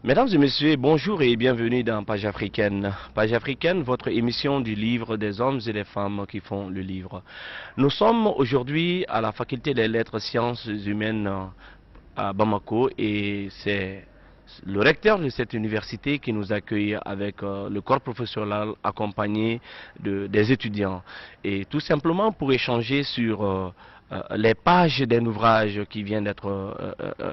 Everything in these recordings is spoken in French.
Mesdames et messieurs, bonjour et bienvenue dans Page Africaine. Page Africaine, votre émission du livre des hommes et des femmes qui font le livre. Nous sommes aujourd'hui à la faculté des lettres sciences humaines à Bamako et c'est le recteur de cette université qui nous accueille avec le corps professoral accompagné des étudiants. Et tout simplement pour échanger sur les pages d'un ouvrage qui vient d'être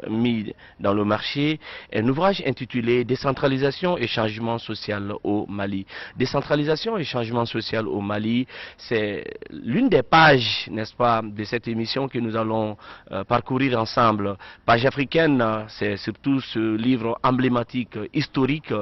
mis dans le marché, un ouvrage intitulé Décentralisation et changement social au Mali. Décentralisation et changement social au Mali, c'est l'une des pages, n'est-ce pas, de cette émission que nous allons parcourir ensemble. Page africaine, c'est surtout ce livre emblématique, historique,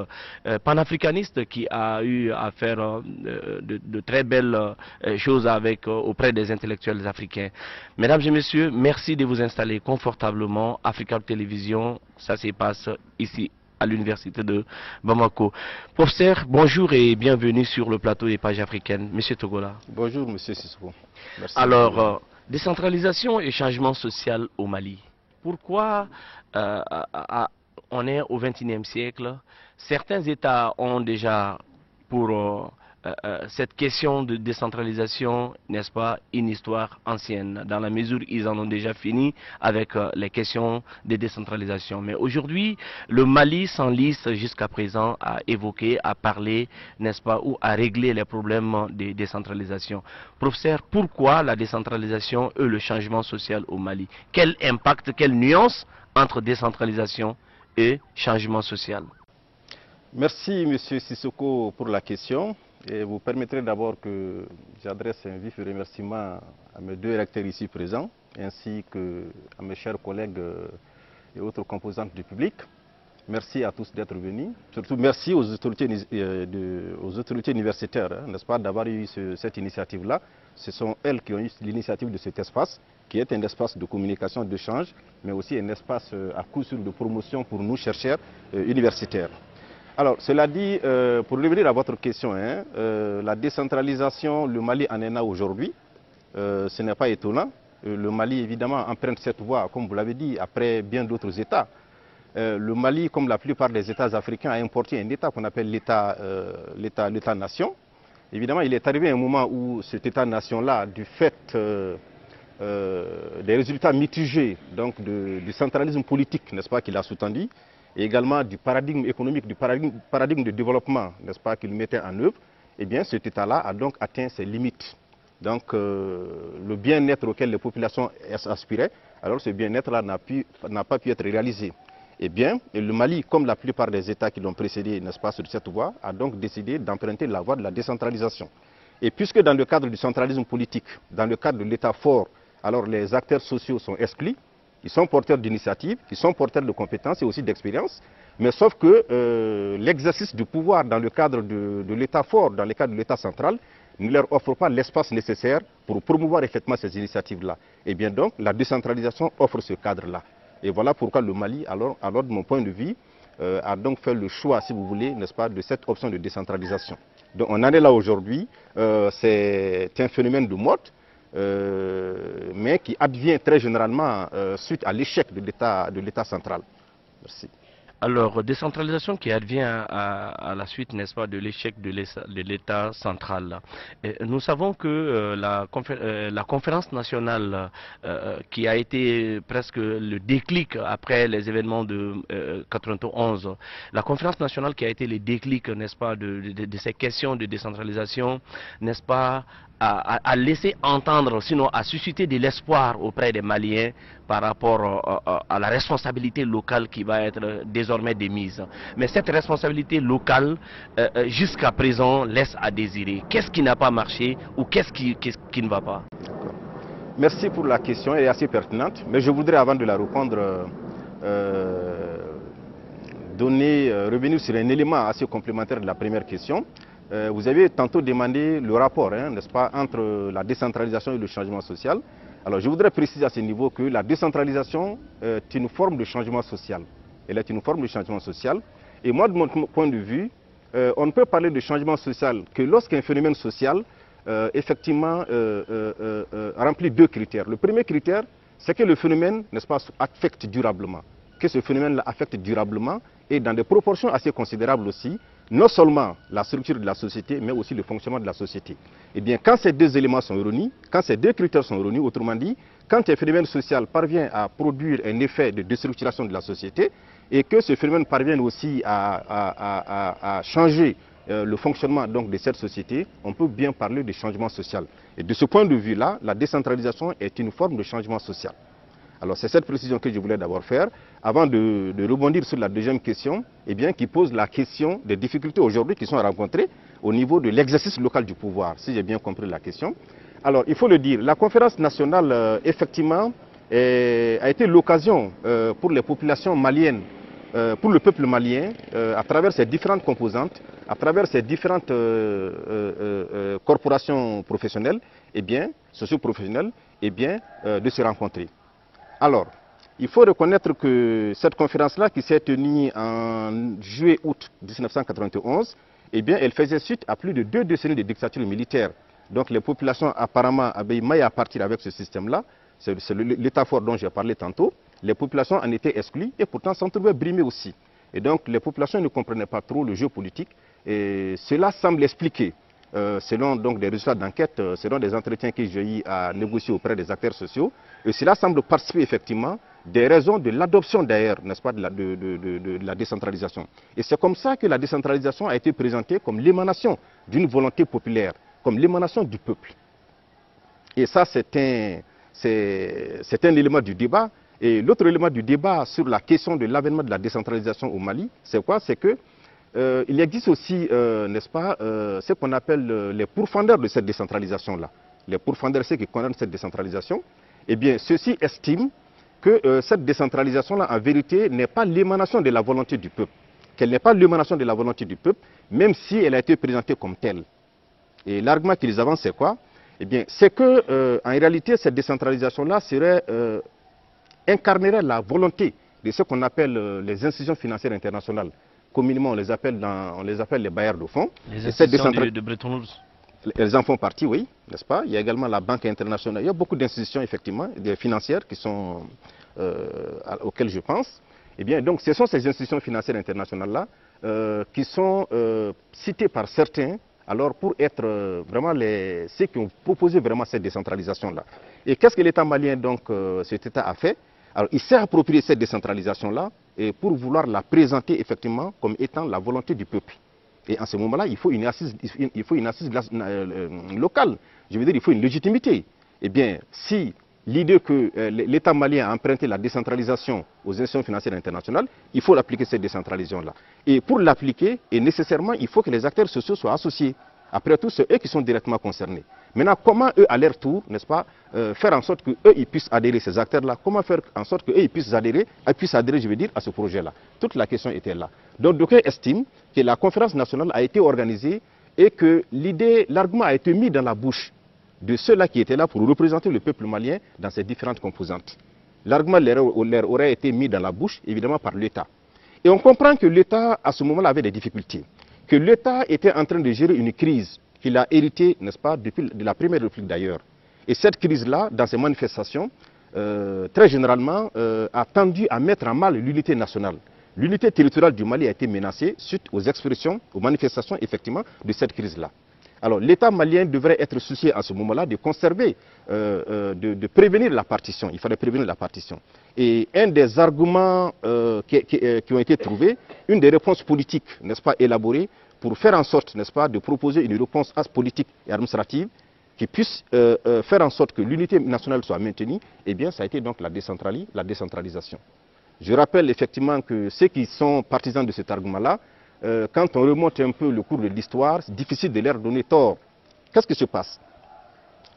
panafricaniste qui a eu à faire de très belles choses auprès des intellectuels africains. Mesdames et messieurs, merci de vous installer confortablement. Africa Télévision, ça se passe ici à l'université de Bamako. Professeur, bonjour et bienvenue sur le plateau des pages africaines. Monsieur Togola. Bonjour, monsieur Sissoko. Merci. Alors, décentralisation et changement social au Mali. Pourquoi on est au XXIe siècle? Certains États ont déjà pour cette question de décentralisation, n'est-ce pas, une histoire ancienne, dans la mesure où ils en ont déjà fini avec les questions de décentralisation. Mais aujourd'hui, le Mali s'enlise jusqu'à présent à évoquer, à parler, n'est-ce pas, ou à régler les problèmes de décentralisation. Professeur, pourquoi la décentralisation et le changement social au Mali? Quel impact, quelle nuance entre décentralisation et changement social? Merci, monsieur Sissoko, pour la question. Et vous permettrez d'abord que j'adresse un vif remerciement à mes deux recteurs ici présents, ainsi qu'à mes chers collègues et autres composantes du public. Merci à tous d'être venus. Surtout merci aux autorités universitaires, n'est-ce pas, d'avoir eu cette initiative-là. Ce sont elles qui ont eu l'initiative de cet espace, qui est un espace de communication, d'échange, mais aussi un espace à coup sûr de promotion pour nous, chercheurs universitaires. Alors, cela dit, pour revenir à votre question, la décentralisation, le Mali en est là aujourd'hui, ce n'est pas étonnant. Le Mali, évidemment, emprunte cette voie, comme vous l'avez dit, après bien d'autres États. Le Mali, comme la plupart des États africains, a importé un État qu'on appelle l'État-nation. Évidemment, il est arrivé un moment où cet État-nation-là, du fait des résultats mitigés donc du centralisme politique, n'est-ce pas, qu'il a sous-tendu, et également du paradigme économique, du paradigme de développement, n'est-ce pas, qu'il mettait en œuvre, eh bien cet État-là a donc atteint ses limites. Donc le bien-être auquel les populations aspiraient, alors ce bien-être-là n'a pas pu être réalisé. Eh bien, le Mali, comme la plupart des États qui l'ont précédé, n'est-ce pas, sur cette voie, a donc décidé d'emprunter la voie de la décentralisation. Et puisque dans le cadre du centralisme politique, dans le cadre de l'État fort, alors les acteurs sociaux sont exclus, ils sont porteurs d'initiatives, ils sont porteurs de compétences et aussi d'expérience, mais sauf que l'exercice du pouvoir dans le cadre de l'État fort, dans le cadre de l'État central, ne leur offre pas l'espace nécessaire pour promouvoir effectivement ces initiatives-là. Et bien donc, la décentralisation offre ce cadre-là. Et voilà pourquoi le Mali, alors de mon point de vue, a donc fait le choix, si vous voulez, n'est-ce pas, de cette option de décentralisation. Donc on en est là aujourd'hui, c'est un phénomène de mode, mais qui advient très généralement suite à l'échec de l'État central. Merci. Alors, décentralisation qui advient à la suite, n'est-ce pas, de l'échec de l'État central. Et nous savons que la conférence nationale qui a été presque le déclic après les événements de 91, la conférence nationale qui a été le déclic, n'est-ce pas, de ces questions de décentralisation, n'est-ce pas, à laisser entendre, sinon à susciter de l'espoir auprès des Maliens par rapport à la responsabilité locale qui va être désormais démise. Mais cette responsabilité locale, jusqu'à présent, laisse à désirer. Qu'est-ce qui n'a pas marché ou qu'est-ce qui ne va pas? Merci pour la question, elle est assez pertinente. Mais je voudrais, avant de la répondre, revenir sur un élément assez complémentaire de la première question. Vous avez tantôt demandé le rapport, n'est-ce pas, entre la décentralisation et le changement social. Alors je voudrais préciser à ce niveau que la décentralisation est une forme de changement social. Elle est une forme de changement social. Et moi, de mon point de vue, on ne peut parler de changement social que lorsqu'un phénomène social, effectivement, remplit deux critères. Le premier critère, c'est que le phénomène, n'est-ce pas, affecte durablement. que ce phénomène-là affecte durablement et dans des proportions assez considérables aussi, non seulement la structure de la société, mais aussi le fonctionnement de la société. Eh bien, quand ces deux éléments sont réunis, quand ces deux critères sont réunis, autrement dit, quand un phénomène social parvient à produire un effet de déstructuration de la société et que ce phénomène parvient aussi à changer le fonctionnement donc, de cette société, on peut bien parler de changement social. Et de ce point de vue-là, la décentralisation est une forme de changement social. Alors c'est cette précision que je voulais d'abord faire, avant de rebondir sur la deuxième question, eh bien, qui pose la question des difficultés aujourd'hui qui sont rencontrées au niveau de l'exercice local du pouvoir, si j'ai bien compris la question. Alors il faut le dire, la conférence nationale, effectivement, a été l'occasion pour les populations maliennes, pour le peuple malien, à travers ses différentes composantes, à travers ces différentes corporations professionnelles, eh bien, socio-professionnelles, eh bien, de se rencontrer. Alors, il faut reconnaître que cette conférence-là, qui s'est tenue en juillet-août 1991, eh bien, elle faisait suite à plus de 2 décennies de dictature militaire. Donc, les populations apparemment avaient maille à partir avec ce système-là. C'est l'état fort dont j'ai parlé tantôt. Les populations en étaient exclues et pourtant s'en trouvaient brimées aussi. Et donc, les populations ne comprenaient pas trop le jeu politique. Et cela semble expliquer, selon donc, des résultats d'enquête, selon des entretiens que j'ai eu à négocier auprès des acteurs sociaux, et cela semble participer effectivement des raisons de l'adoption d'ailleurs, n'est-ce pas, de la décentralisation. Et c'est comme ça que la décentralisation a été présentée comme l'émanation d'une volonté populaire, comme l'émanation du peuple. Et ça, c'est un élément du débat. Et l'autre élément du débat sur la question de l'avènement de la décentralisation au Mali, c'est quoi? C'est que il existe aussi, n'est-ce pas, ce qu'on appelle les pourfendeurs de cette décentralisation-là. Les pourfendeurs, ceux qui connaissent cette décentralisation, eh bien, ceux-ci estiment que cette décentralisation-là, en vérité, n'est pas l'émanation de la volonté du peuple. Qu'elle n'est pas l'émanation de la volonté du peuple, même si elle a été présentée comme telle. Et l'argument qu'ils avancent, c'est quoi? Eh bien, c'est que, en réalité, cette décentralisation-là incarnerait la volonté de ce qu'on appelle les institutions financières internationales. Communément, on les appelle les bailleurs de fonds. Les institutions de Bretton Woods. Elles en font partie, oui, n'est-ce pas? Il y a également la Banque internationale. Il y a beaucoup d'institutions, effectivement, financières qui sont, auxquelles je pense. Eh bien, donc, ce sont ces institutions financières internationales-là qui sont citées par certains alors pour être vraiment ceux qui ont proposé vraiment cette décentralisation-là. Et qu'est-ce que l'État malien, donc, cet État a fait? Alors, il s'est approprié cette décentralisation-là et pour vouloir la présenter effectivement comme étant la volonté du peuple. Et en ce moment-là, il faut une assise locale. Je veux dire, il faut une légitimité. Eh bien, si l'idée que l'État malien a emprunté la décentralisation aux institutions financières internationales, il faut l'appliquer cette décentralisation-là. Et pour l'appliquer, nécessairement, il faut que les acteurs sociaux soient associés. Après tout, c'est eux qui sont directement concernés. Maintenant, comment eux, à leur tour, n'est-ce pas, faire en sorte qu'eux, ils puissent adhérer, ces acteurs-là, comment faire en sorte qu'eux, ils puissent adhérer, je veux dire, à ce projet-là. Toute la question était là. Donc, d'aucuns estiment que la conférence nationale a été organisée et que l'argument a été mis dans la bouche de ceux-là qui étaient là pour représenter le peuple malien dans ses différentes composantes. L'argument leur aurait été mis dans la bouche, évidemment, par l'État. Et on comprend que l'État, à ce moment-là, avait des difficultés. Que l'État était en train de gérer une crise qu'il a héritée, n'est-ce pas, depuis de la Première République d'ailleurs. Et cette crise-là, dans ses manifestations, très généralement, a tendu à mettre en mal l'unité nationale. L'unité territoriale du Mali a été menacée suite aux expressions, aux manifestations, effectivement, de cette crise-là. Alors, l'État malien devrait être soucié à ce moment-là de conserver, de prévenir la partition. Il fallait prévenir la partition. Et un des arguments qui ont été trouvés, une des réponses politiques, n'est-ce pas, élaborées, pour faire en sorte, n'est-ce pas, de proposer une réponse politique et administrative qui puisse faire en sorte que l'unité nationale soit maintenue, eh bien, ça a été donc la décentralisation. Je rappelle effectivement que ceux qui sont partisans de cet argument-là, quand on remonte un peu le cours de l'histoire, c'est difficile de leur donner tort. Qu'est-ce qui se passe?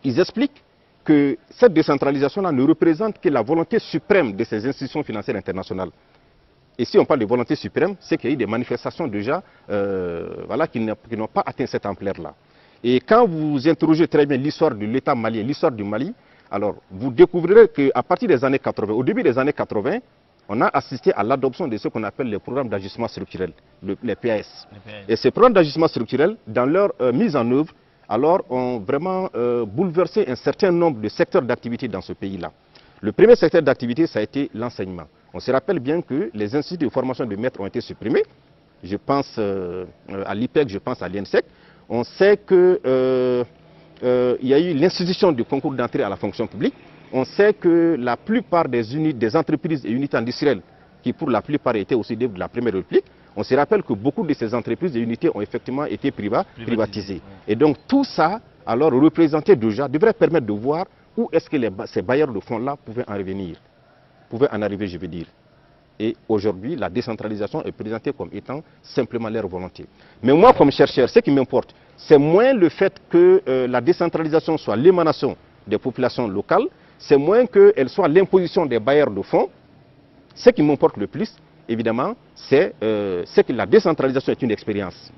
Ils expliquent que cette décentralisation-là ne représente que la volonté suprême de ces institutions financières internationales. Et si on parle de volonté suprême, c'est qu'il y a eu des manifestations déjà voilà, qui n'ont pas atteint cette ampleur-là. Et quand vous interrogez très bien l'histoire de l'État malien, l'histoire du Mali, alors vous découvrirez qu'à partir des années 80, au début des années 80, on a assisté à l'adoption de ce qu'on appelle les programmes d'ajustement structurel, les PAS. Et ces programmes d'ajustement structurel, dans leur mise en œuvre, alors ont vraiment bouleversé un certain nombre de secteurs d'activité dans ce pays-là. Le premier secteur d'activité, ça a été l'enseignement. On se rappelle bien que les instituts de formation de maîtres ont été supprimés. Je pense à l'IPEC, je pense à l'INSEC. On sait qu'il y a eu l'institution du concours d'entrée à la fonction publique. On sait que la plupart des entreprises et unités industrielles, qui pour la plupart étaient aussi de la Première République, on se rappelle que beaucoup de ces entreprises et unités ont effectivement été privatisées. Et donc tout ça, alors représenté déjà, devrait permettre de voir où est-ce que ces bailleurs de fonds-là pouvaient en revenir. Pouvaient en arriver, je veux dire. Et aujourd'hui, la décentralisation est présentée comme étant simplement leur volonté. Mais moi, comme chercheur, ce qui m'importe, c'est moins le fait que la décentralisation soit l'émanation des populations locales, c'est moins qu'elle soit l'imposition des bailleurs de fonds. Ce qui m'importe le plus, évidemment, c'est que la décentralisation est une expérience.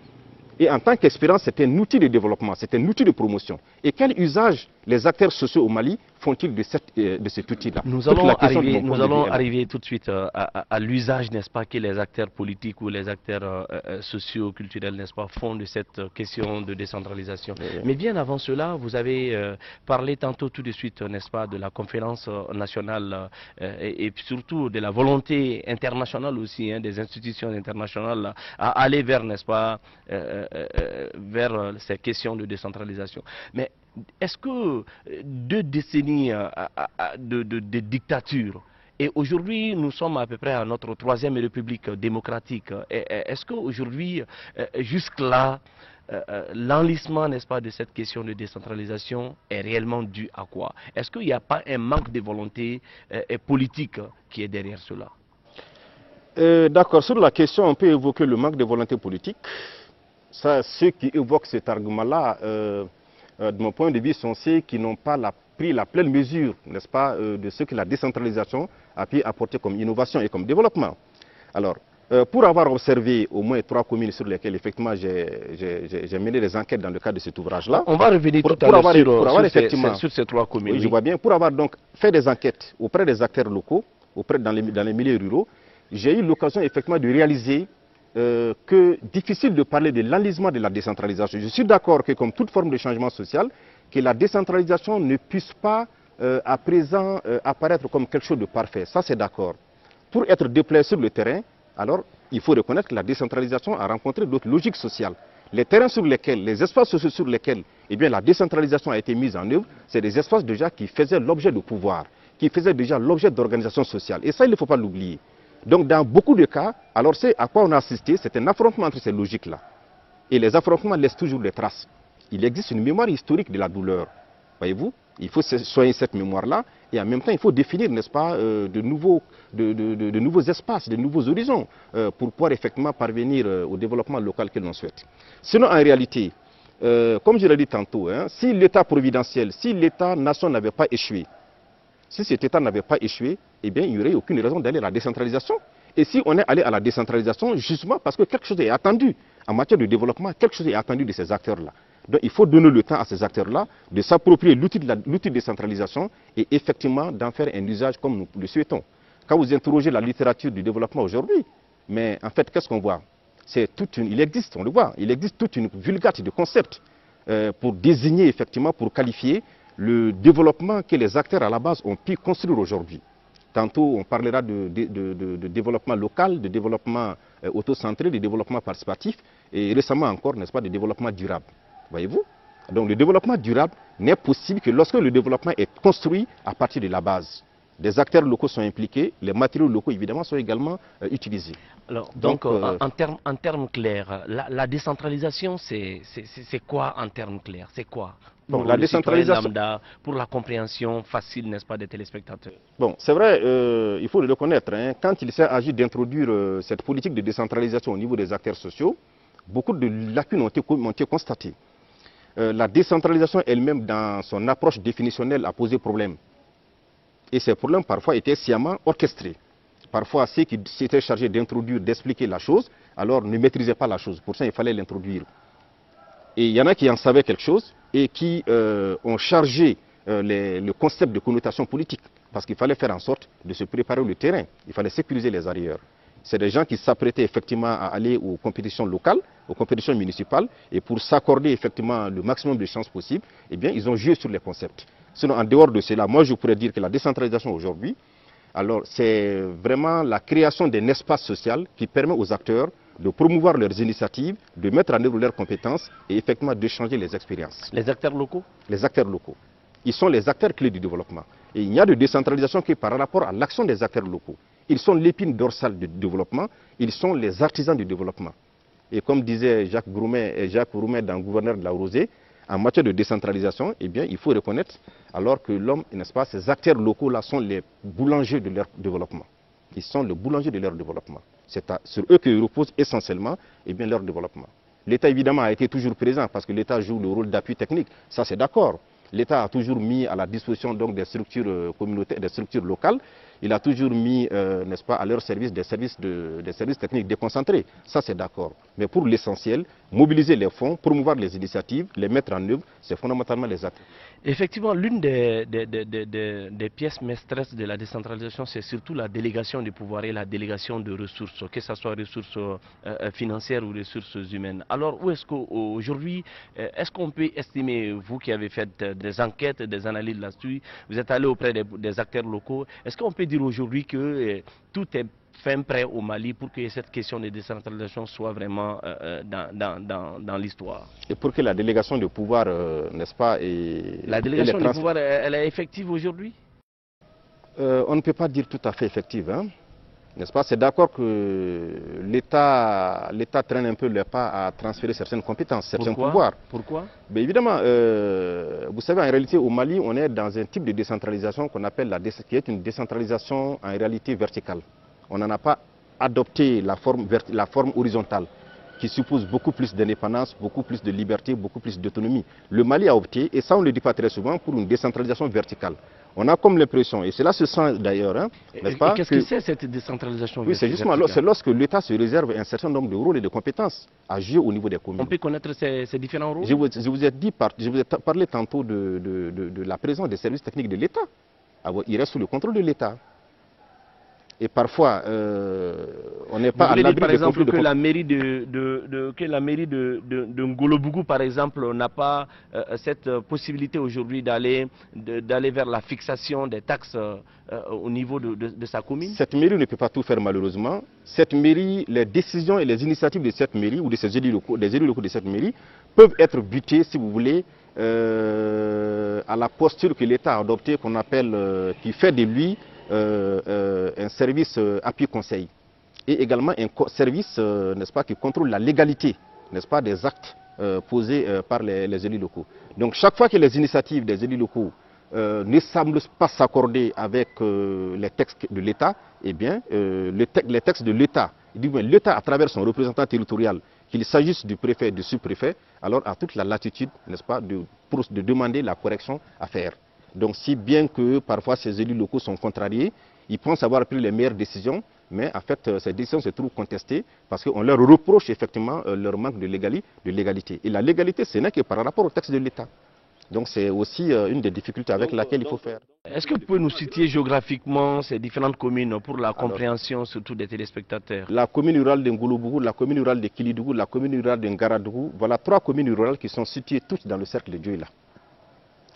Et en tant qu'expérience, c'est un outil de développement, c'est un outil de promotion. Et quel usage les acteurs sociaux au Mali font-ils de cet outil-là? Nous allons arriver tout de suite à l'usage, n'est-ce pas, que les acteurs politiques ou les acteurs sociaux, culturels, n'est-ce pas, font de cette question de décentralisation. Oui. Mais bien avant cela, vous avez parlé tantôt tout de suite, n'est-ce pas, de la conférence nationale et surtout de la volonté internationale aussi, hein, des institutions internationales à aller vers, n'est-ce pas, vers ces questions de décentralisation. Mais est-ce que 2 décennies de dictature, et aujourd'hui nous sommes à peu près à notre 3e république démocratique, est-ce qu'aujourd'hui, jusque-là, l'enlissement, n'est-ce pas, de cette question de décentralisation est réellement dû à quoi? Est-ce qu'il n'y a pas un manque de volonté politique qui est derrière cela? D'accord, sur la question, on peut évoquer le manque de volonté politique. Ça, ceux qui évoquent cet argument-là, de mon point de vue, sont ceux qui n'ont pas pris la pleine mesure, n'est-ce pas, de ce que la décentralisation a pu apporter comme innovation et comme développement. Alors, pour avoir observé au moins 3 communes sur lesquelles, effectivement, j'ai mené des enquêtes dans le cadre de cet ouvrage-là. On va revenir tout à l'heure sur ces 3 communes. Oui, je vois bien. Pour avoir donc fait des enquêtes auprès des acteurs locaux, dans les milieux ruraux, j'ai eu l'occasion, effectivement, de réaliser que difficile de parler de l'enlisement de la décentralisation. Je suis d'accord que comme toute forme de changement social, que la décentralisation ne puisse pas à présent apparaître comme quelque chose de parfait. Ça, c'est d'accord. Pour être déployé sur le terrain, alors il faut reconnaître que la décentralisation a rencontré d'autres logiques sociales. Les terrains sur lesquels, les espaces sociaux sur lesquels la décentralisation a été mise en œuvre, c'est des espaces déjà qui faisaient l'objet de pouvoir, qui faisaient déjà l'objet d'organisation sociale. Et ça, il ne faut pas l'oublier. Donc, dans beaucoup de cas, alors c'est à quoi on a assisté, c'est un affrontement entre ces logiques-là. Et les affrontements laissent toujours des traces. Il existe une mémoire historique de la douleur. Voyez-vous, il faut soigner cette mémoire-là et en même temps, il faut définir, n'est-ce pas, de nouveaux espaces, de nouveaux horizons pour pouvoir effectivement parvenir au développement local que l'on souhaite. Sinon, en réalité, comme je l'ai dit tantôt, hein, si l'État providentiel, si l'État-nation n'avait pas échoué, si cet État n'avait pas échoué, eh bien, il n'y aurait aucune raison d'aller à la décentralisation. Et si on est allé à la décentralisation, justement parce que quelque chose est attendu en matière de développement, quelque chose est attendu de ces acteurs-là. Donc, il faut donner le temps à ces acteurs-là de s'approprier l'outil de décentralisation et effectivement d'en faire un usage comme nous le souhaitons. Quand vous interrogez la littérature du développement aujourd'hui, mais en fait, qu'est-ce qu'on voit? Il existe, on le voit, il existe toute une vulgate de concepts pour désigner effectivement, pour qualifier le développement que les acteurs à la base ont pu construire aujourd'hui. Tantôt, on parlera de développement local, de développement autocentré, de développement participatif, et récemment encore, n'est-ce pas, de développement durable. Voyez-vous? Donc, le développement durable n'est possible que lorsque le développement est construit à partir de la base. Des acteurs locaux sont impliqués, les matériaux locaux, évidemment, sont également utilisés. Alors, donc en termes clairs, la décentralisation, c'est quoi en termes clairs? C'est quoi? Bon, la décentralisation lambda, pour la compréhension facile, n'est-ce pas, des téléspectateurs? Bon, c'est vrai, il faut le reconnaître, hein, quand il s'agit d'introduire cette politique de décentralisation au niveau des acteurs sociaux, beaucoup de lacunes ont été constatées. La décentralisation elle-même, dans son approche définitionnelle, a posé problème. Et ces problèmes, parfois, étaient sciemment orchestrés. Parfois, ceux qui s'étaient chargés d'introduire, d'expliquer la chose, alors ne maîtrisaient pas la chose. Pour ça, il fallait l'introduire. Et il y en a qui en savaient quelque chose et qui ont chargé le concept de connotation politique. Parce qu'il fallait faire en sorte de se préparer le terrain. Il fallait sécuriser les arrières. C'est des gens qui s'apprêtaient effectivement à aller aux compétitions locales, aux compétitions municipales, et pour s'accorder effectivement le maximum de chances possibles, eh bien, ils ont joué sur les concepts. Sinon, en dehors de cela, moi je pourrais dire que la décentralisation aujourd'hui, Alors, c'est vraiment la création d'un espace social qui permet aux acteurs de promouvoir leurs initiatives, de mettre en œuvre leurs compétences et effectivement d'échanger les expériences. Les acteurs locaux? Les acteurs locaux. Ils sont les acteurs clés du développement. Et il n'y a de décentralisation que par rapport à l'action des acteurs locaux. Ils sont l'épine dorsale du développement, ils sont les artisans du développement. Et comme disait Jacques Roumet dans Gouverneur de la Rosée, en matière de décentralisation, eh bien, il faut reconnaître alors que l'homme, n'est-ce pas, ces acteurs locaux-là sont les boulangers de leur développement. Ils sont le boulanger de leur développement. C'est sur eux que repose essentiellement eh bien, leur développement. L'État, évidemment, a été toujours présent parce que l'État joue le rôle d'appui technique. Ça, c'est d'accord. L'État a toujours mis à la disposition donc, des structures communautaires, des structures locales. Il a toujours mis, n'est-ce pas, à leur service des services techniques déconcentrés. Ça, c'est d'accord. Mais pour l'essentiel, mobiliser les fonds, promouvoir les initiatives, les mettre en œuvre, c'est fondamentalement les actes. Effectivement, l'une des pièces maîtresses de la décentralisation, c'est surtout la délégation du pouvoir et la délégation de ressources, que ce soit ressources financières ou ressources humaines. Alors, où est-ce qu'aujourd'hui, est-ce qu'on peut estimer, vous qui avez fait des enquêtes, des analyses là-dessus, vous êtes allé auprès des acteurs locaux, est-ce qu'on peut dire aujourd'hui que tout est fin prêt au Mali pour que cette question de décentralisation soit vraiment dans l'histoire? Et pour que la délégation de pouvoir, n'est-ce pas, la délégation de pouvoir, elle est effective aujourd'hui? On ne peut pas dire tout à fait effective, hein, n'est-ce pas? C'est d'accord que l'État traîne un peu le pas à transférer certaines compétences, certains pouvoirs. Pourquoi? Mais évidemment, vous savez, en réalité, au Mali, on est dans un type de décentralisation qu'on appelle qui est une décentralisation en réalité verticale. On n'en a pas adopté la forme horizontale, qui suppose beaucoup plus d'indépendance, beaucoup plus de liberté, beaucoup plus d'autonomie. Le Mali a opté, et ça on ne le dit pas très souvent, pour une décentralisation verticale. On a comme l'impression, et cela se sent d'ailleurs, hein, n'est-ce pas? Qu'est-ce que c'est cette décentralisation verticale? Oui, c'est justement lorsque l'État se réserve un certain nombre de rôles et de compétences à jouer au niveau des communes. On peut connaître ces différents rôles? Je vous ai parlé tantôt de la présence des services techniques de l'État. Il reste sous le contrôle de l'État. Et parfois, on n'est pas à l'abri par exemple que la mairie de Ngolobougou, par exemple, n'a pas cette possibilité aujourd'hui d'aller vers la fixation des taxes au niveau de sa commune? Cette mairie ne peut pas tout faire malheureusement. Cette mairie, les décisions et les initiatives de cette mairie ou de ses élus locaux, des élus locaux de cette mairie peuvent être butées, si vous voulez, à la posture que l'État a adoptée, qu'on appelle, qui fait de lui un service appui conseil et également un service, n'est-ce pas, qui contrôle la légalité, n'est-ce pas, des actes posés par les élus locaux. Donc chaque fois que les initiatives des élus locaux ne semblent pas s'accorder avec les textes de l'État, eh bien les textes de l'État, l'État à travers son représentant territorial, qu'il s'agisse du préfet, du sous-préfet, alors a toute la latitude, n'est-ce pas, de demander la correction à faire. Donc si bien que parfois ces élus locaux sont contrariés, ils pensent avoir pris les meilleures décisions, mais en fait ces décisions se trouvent contestées parce qu'on leur reproche effectivement leur manque de légalité. Et la légalité, ce n'est que par rapport au texte de l'État. Donc c'est aussi une des difficultés avec laquelle il faut faire. Est-ce que vous pouvez nous situer géographiquement ces différentes communes pour la compréhension surtout des téléspectateurs? La commune rurale de Ngolobougou, la commune rurale de Kilidougou, la commune rurale de Ngaradougou, voilà 3 communes rurales qui sont situées toutes dans le cercle de Dioula.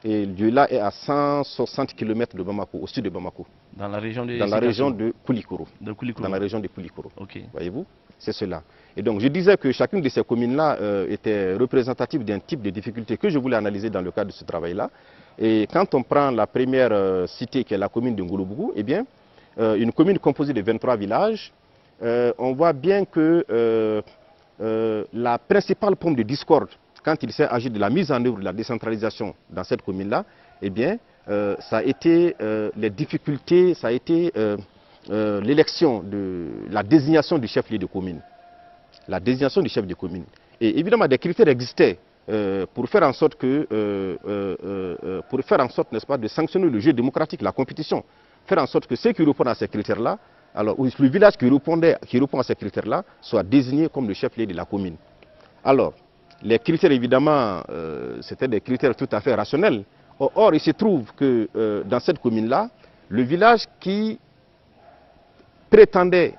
Et Dioula est à 160 km de Bamako, au sud de Bamako. Dans la région de Koulikoro. Dans la région de Koulikoro. Okay. Voyez-vous, c'est cela. Et donc je disais que chacune de ces communes-là était représentative d'un type de difficulté que je voulais analyser dans le cadre de ce travail-là. Et quand on prend la première cité qui est la commune de Ngolobougou, eh bien, une commune composée de 23 villages, on voit bien que la principale pomme de discorde, quand il s'est agi de la mise en œuvre de la décentralisation dans cette commune-là, eh bien, ça a été les difficultés, ça a été l'élection la désignation du chef-lieu de commune. La désignation du chef de commune. Et évidemment, des critères existaient pour faire en sorte n'est-ce pas, de sanctionner le jeu démocratique, la compétition. Faire en sorte que ceux qui répondent à ces critères-là, alors le village qui répond à ces critères-là, soit désigné comme le chef-lieu de la commune. Alors, les critères, évidemment, c'était des critères tout à fait rationnels. Or, il se trouve que dans cette commune-là, le village qui prétendait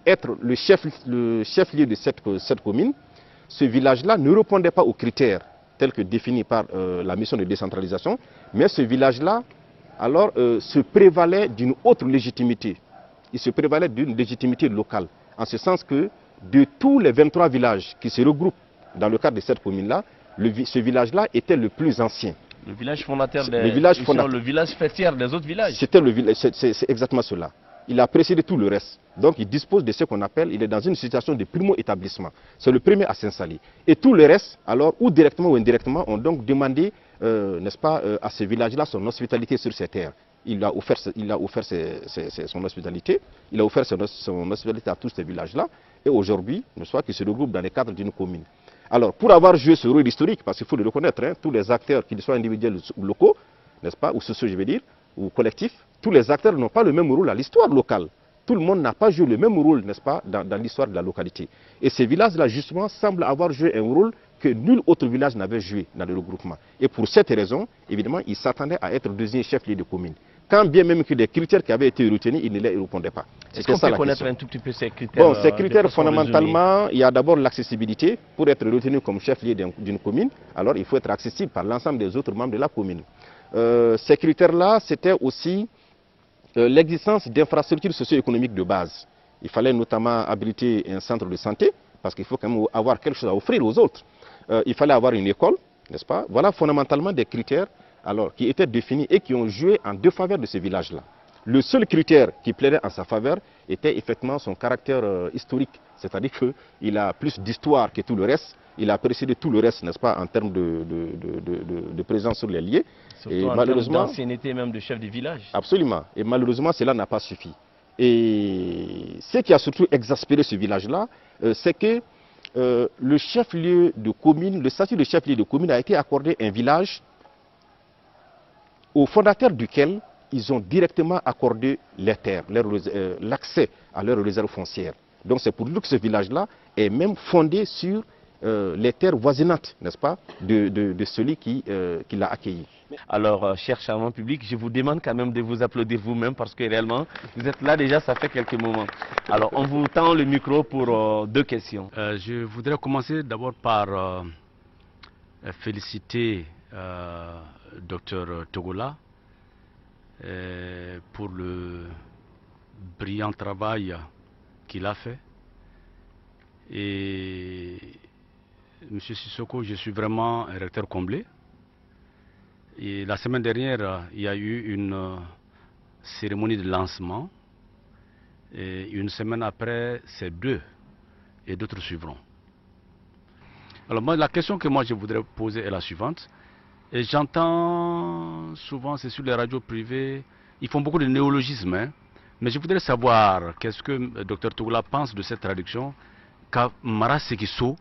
être le chef-lieu de cette commune, ce village-là ne répondait pas aux critères tels que définis par la mission de décentralisation, mais ce village-là alors se prévalait d'une autre légitimité. Il se prévalait d'une légitimité locale, en ce sens que de tous les 23 villages qui se regroupent dans le cadre de cette commune-là, ce village-là était le plus ancien. Le village fondateur le village fêtière des autres villages. C'est exactement cela. Il a précédé tout le reste. Donc il dispose de ce qu'on appelle, il est dans une situation de primo-établissement. C'est le premier à s'installer. Et tout le reste, alors, ou directement ou indirectement, ont donc demandé, n'est-ce pas, à ce village-là son hospitalité sur ses terres. Il a offert son hospitalité, il a offert son hospitalité à tous ces villages-là. Et aujourd'hui, n'est-ce pas, qui se regroupent dans le cadre d'une commune. Alors, pour avoir joué ce rôle historique, parce qu'il faut le reconnaître, hein, tous les acteurs, qu'ils soient individuels ou locaux, n'est-ce pas, ou sociaux, je veux dire, ou collectifs, tous les acteurs n'ont pas le même rôle à l'histoire locale. Tout le monde n'a pas joué le même rôle, n'est-ce pas, dans l'histoire de la localité. Et ces villages-là, justement, semblent avoir joué un rôle que nul autre village n'avait joué dans le regroupement. Et pour cette raison, évidemment, ils s'attendaient à être deuxième chef-lieu de commune. Quand bien même que les critères qui avaient été retenus, ils ne les répondaient pas. Est-ce qu'on peut connaître un tout petit peu ces critères? Bon, ces critères, fondamentalement, il y a d'abord l'accessibilité. Pour être retenu comme chef-lieu d'une commune, alors il faut être accessible par l'ensemble des autres membres de la commune. Ces critères-là, c'était aussi l'existence d'infrastructures socio-économiques de base. Il fallait notamment habiliter un centre de santé, parce qu'il faut quand même avoir quelque chose à offrir aux autres. Il fallait avoir une école, n'est-ce pas? Voilà fondamentalement des critères alors, qui étaient définis et qui ont joué en défaveur de ce village-là. Le seul critère qui plaidait en sa faveur était effectivement son caractère historique, c'est-à-dire qu'il a plus d'histoire que tout le reste, il a précédé tout le reste, n'est-ce pas, en termes de présence sur les lieux. Surtout en termes d'ancienneté même de chef de village. Absolument, et malheureusement cela n'a pas suffi. Et ce qui a surtout exaspéré ce village-là, c'est que le chef-lieu de commune, le statut de chef-lieu de commune a été accordé à un village au fondateur duquel ils ont directement accordé les terres, l'accès à leurs réserves foncières. Donc c'est pour nous que ce village-là est même fondé sur les terres voisinantes, n'est-ce pas, de celui qui l'a accueilli. Alors, cher charmant public, je vous demande quand même de vous applaudir vous-même parce que réellement, vous êtes là déjà, ça fait quelques moments. Alors, on vous tend le micro pour deux questions. Je voudrais commencer d'abord par féliciter Dr Togola pour le brillant travail qu'il a fait. Et M. Sissoko, je suis vraiment un recteur comblé. Et la semaine dernière, il y a eu une cérémonie de lancement. Et une semaine après, c'est deux. Et d'autres suivront. Alors moi, la question que moi je voudrais poser est la suivante. Et j'entends souvent, c'est sur les radios privées, ils font beaucoup de néologismes. Hein, mais je voudrais savoir, qu'est-ce que le Dr Togola pense de cette traduction Kamara Sekiso,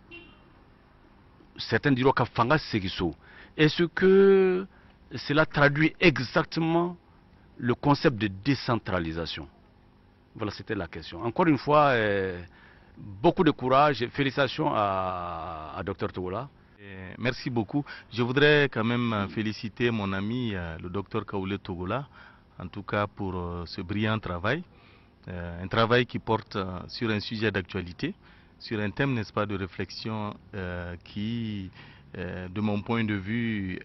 certains diront Kafanga Sekiso. Est-ce que cela traduit exactement le concept de décentralisation? Voilà, c'était la question. Encore une fois, beaucoup de courage et félicitations à Dr Togola. Merci beaucoup. Je voudrais quand même féliciter mon ami, le docteur Kaoulé Togola, en tout cas pour ce brillant travail. Un travail qui porte sur un sujet d'actualité, sur un thème, n'est-ce pas, de réflexion qui, de mon point de vue,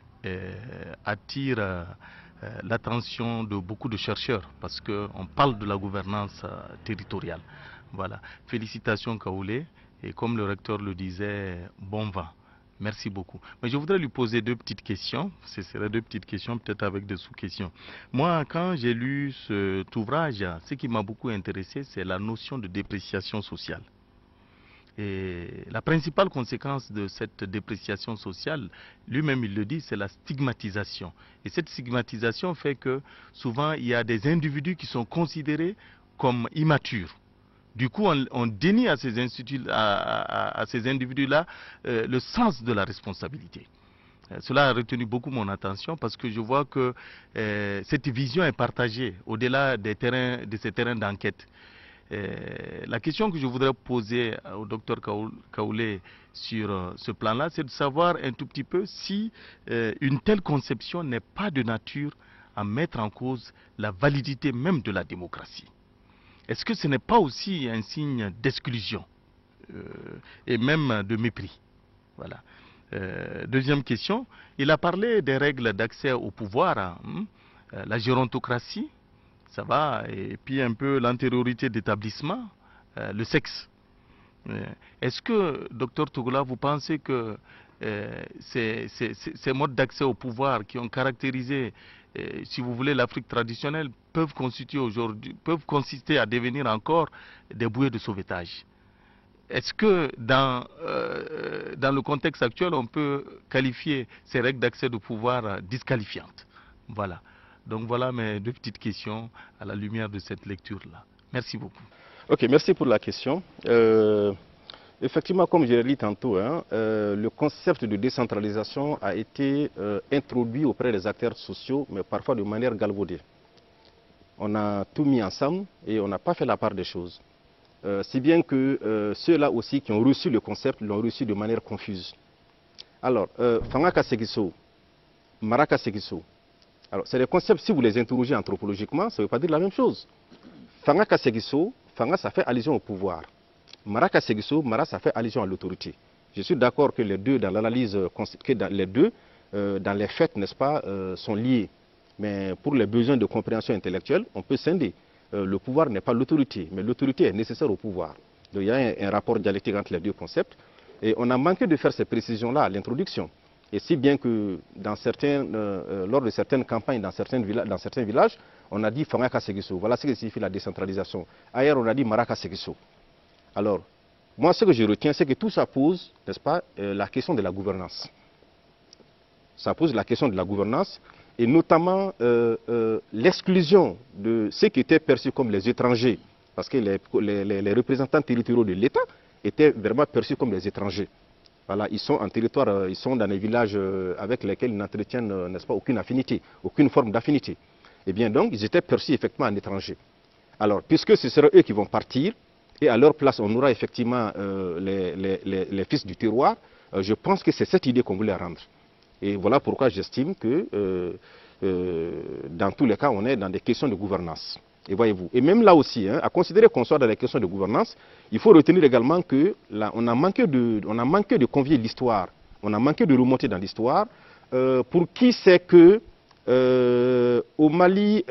attire l'attention de beaucoup de chercheurs, parce qu'on parle de la gouvernance territoriale. Voilà. Félicitations Kaoulé, et comme le recteur le disait, bon vent. Merci beaucoup. Mais je voudrais lui poser deux petites questions. Ce seraient deux petites questions, peut-être avec des sous-questions. Moi, quand j'ai lu cet ouvrage, ce qui m'a beaucoup intéressé, c'est la notion de dépréciation sociale. Et la principale conséquence de cette dépréciation sociale, lui-même il le dit, c'est la stigmatisation. Et cette stigmatisation fait que souvent il y a des individus qui sont considérés comme immatures. Du coup, on dénie à ces individus-là le sens de la responsabilité. Cela a retenu beaucoup mon attention parce que je vois que cette vision est partagée au-delà de ces terrains d'enquête. La question que je voudrais poser au docteur Kaoulé sur ce plan-là, c'est de savoir un tout petit peu si une telle conception n'est pas de nature à mettre en cause la validité même de la démocratie. Est-ce que ce n'est pas aussi un signe d'exclusion et même de mépris? Voilà. Deuxième question, il a parlé des règles d'accès au pouvoir. la gérontocratie, ça va, et puis un peu l'antériorité d'établissement, le sexe. Est-ce que, docteur Togola, vous pensez que ces modes d'accès au pouvoir qui ont caractérisé, si vous voulez, l'Afrique traditionnelle, peuvent consister à devenir encore des bouées de sauvetage? Est-ce que dans le contexte actuel, on peut qualifier ces règles d'accès au pouvoir disqualifiantes? Voilà. Donc voilà mes deux petites questions à la lumière de cette lecture-là. Merci beaucoup. Ok, merci pour la question. Effectivement, comme je l'ai dit tantôt, le concept de décentralisation a été introduit auprès des acteurs sociaux, mais parfois de manière galvaudée. On a tout mis ensemble et on n'a pas fait la part des choses. Si bien que ceux-là aussi qui ont reçu le concept l'ont reçu de manière confuse. Alors, Fangaka Segiso, Maraka Segiso, alors c'est des concepts, si vous les interrogez anthropologiquement, ça ne veut pas dire la même chose. Fangaka Segiso, Fanga ça fait allusion au pouvoir. Maraka Segiso, Mara ça fait allusion à l'autorité. Je suis d'accord que les deux, dans l'analyse, dans les faits, n'est-ce pas, sont liés. Mais pour les besoins de compréhension intellectuelle, on peut scinder. Le pouvoir n'est pas l'autorité, mais l'autorité est nécessaire au pouvoir. Donc il y a un rapport dialectique entre les deux concepts. Et on a manqué de faire ces précisions-là à l'introduction. Et si bien que lors de certaines campagnes, dans certains villages, on a dit Fangaka Segiso. Voilà ce que signifie la décentralisation. Ailleurs, on a dit Maraka Segiso. Alors, moi, ce que je retiens, c'est que tout ça pose, n'est-ce pas, la question de la gouvernance. Ça pose la question de la gouvernance et notamment l'exclusion de ceux qui étaient perçus comme les étrangers, parce que les représentants territoriaux de l'État étaient vraiment perçus comme les étrangers. Voilà, ils sont en territoire, ils sont dans des villages avec lesquels ils n'entretiennent, n'est-ce pas, aucune affinité, aucune forme d'affinité. Et bien donc, ils étaient perçus effectivement en étrangers. Alors, puisque ce sera eux qui vont partir, et à leur place, on aura effectivement les fils du terroir, je pense que c'est cette idée qu'on voulait rendre. Et voilà pourquoi j'estime que dans tous les cas, on est dans des questions de gouvernance. Et voyez-vous, et même là aussi, à considérer qu'on soit dans les questions de gouvernance, il faut retenir également que là, on a manqué de convier l'histoire, on a manqué de remonter dans l'histoire. Pour qui sait que au Mali,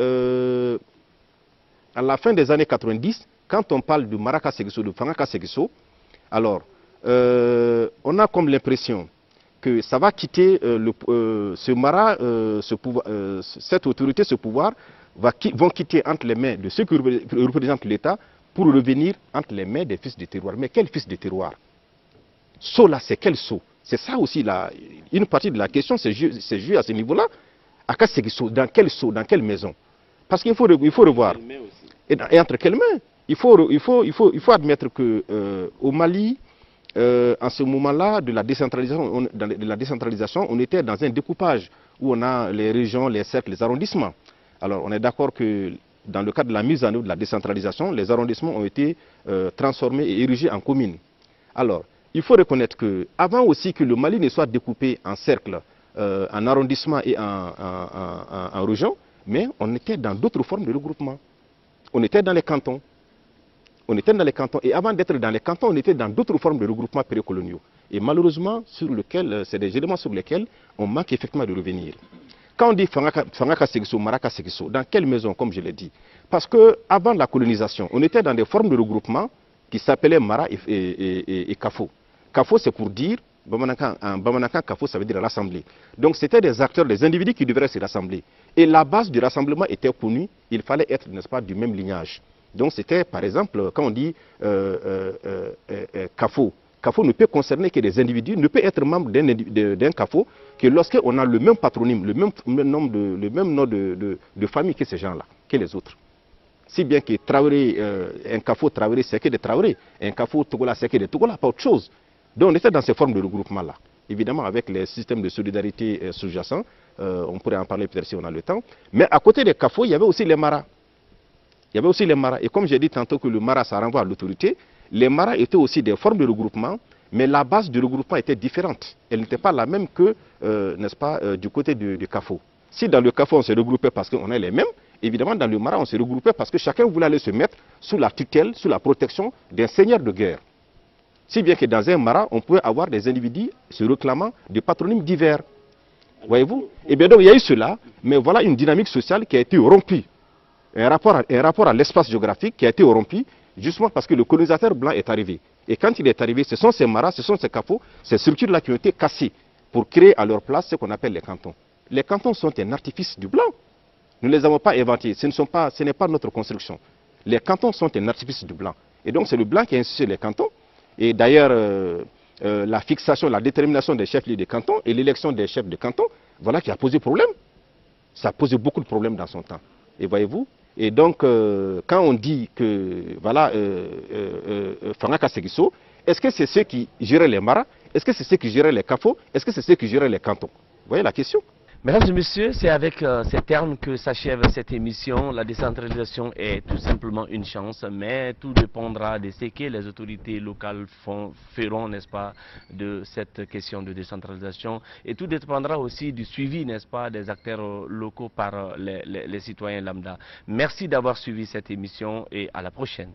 à la fin des années 90, quand on parle de Maraka Segiso, de Fangaka Segiso, alors on a comme l'impression que ça va quitter ce Mara, cette autorité, ce pouvoir, vont quitter entre les mains de ceux qui représentent l'État pour revenir entre les mains des fils de terroir. Mais quel fils de terroir? Saut là, c'est quel saut? C'est ça aussi, une partie de la question, c'est joué à ce niveau-là. Aka Segiso, dans quel saut, dans quelle maison? Parce qu'il faut revoir. Et entre quelles mains? Il faut admettre qu'au Mali, en ce moment-là de la décentralisation, on était dans un découpage où on a les régions, les cercles, les arrondissements. Alors on est d'accord que dans le cadre de la mise en œuvre de la décentralisation, les arrondissements ont été transformés et érigés en communes. Alors il faut reconnaître qu'avant aussi que le Mali ne soit découpé en cercles, en arrondissements et en régions, mais on était dans d'autres formes de regroupement. On était dans les cantons. On était dans les cantons, et avant d'être dans les cantons, on était dans d'autres formes de regroupement précoloniaux. Et malheureusement, c'est des éléments sur lesquels on manque effectivement de revenir. Quand on dit Fangaka Segiso, Maraka Segiso, dans quelle maison, comme je l'ai dit? Parce qu'avant la colonisation, on était dans des formes de regroupement qui s'appelaient Mara et Kafo. Kafo, c'est pour dire, en Bamanakan, Kafo, ça veut dire l'assemblée. Donc c'était des acteurs, des individus qui devraient se rassembler. Et la base du rassemblement était connue, il fallait être, n'est-ce pas, du même lignage. Donc c'était, par exemple, quand on dit CAFO, CAFO ne peut concerner que des individus, ne peut être membre d'un CAFO que lorsqu'on a le même patronyme, le même nom de famille que ces gens-là, que les autres. Si bien que Traoré, un CAFO Traoré, c'est que des Traoré, un CAFO Togola, c'est que des Togola, pas autre chose. Donc on était dans ces formes de regroupement-là. Évidemment, avec les systèmes de solidarité sous-jacents, on pourrait en parler peut-être si on a le temps. Mais à côté des CAFO, il y avait aussi les Maras. Il y avait aussi les Maras. Et comme j'ai dit tantôt que le Mara, ça renvoie à l'autorité, les Maras étaient aussi des formes de regroupement, mais la base du regroupement était différente. Elle n'était pas la même que, n'est-ce pas, du côté du CAFO. Si dans le CAFO, on se regroupait parce qu'on est les mêmes, évidemment, dans le Mara, on se regroupait parce que chacun voulait aller se mettre sous la tutelle, sous la protection d'un seigneur de guerre. Si bien que dans un Mara, on pouvait avoir des individus se réclamant de patronymes divers. Voyez-vous? Et bien donc il y a eu cela, mais voilà une dynamique sociale qui a été rompue. Un rapport à l'espace géographique qui a été rompu, justement parce que le colonisateur blanc est arrivé. Et quand il est arrivé, ce sont ces maras, ce sont ces capots, ces structures-là qui ont été cassées pour créer à leur place ce qu'on appelle les cantons. Les cantons sont un artifice du blanc. Nous ne les avons pas inventés, ce n'est pas notre construction. Les cantons sont un artifice du blanc. Et donc c'est le blanc qui a institué les cantons. Et d'ailleurs, la fixation, la détermination des chefs des cantons et l'élection des chefs de canton, voilà qui a posé problème. Ça a posé beaucoup de problèmes dans son temps. Et voyez-vous, et donc quand on dit que, voilà, Fangaka Segiso, est-ce que c'est ceux qui géraient les maras? Est-ce que c'est ceux qui géraient les cafos? Est-ce que c'est ceux qui géraient les cantons? Vous voyez la question? Mesdames et messieurs, c'est avec ces termes que s'achève cette émission. La décentralisation est tout simplement une chance, mais tout dépendra de ce que les autorités locales feront, n'est-ce pas, de cette question de décentralisation. Et tout dépendra aussi du suivi, n'est-ce pas, des acteurs locaux par les citoyens lambda. Merci d'avoir suivi cette émission et à la prochaine.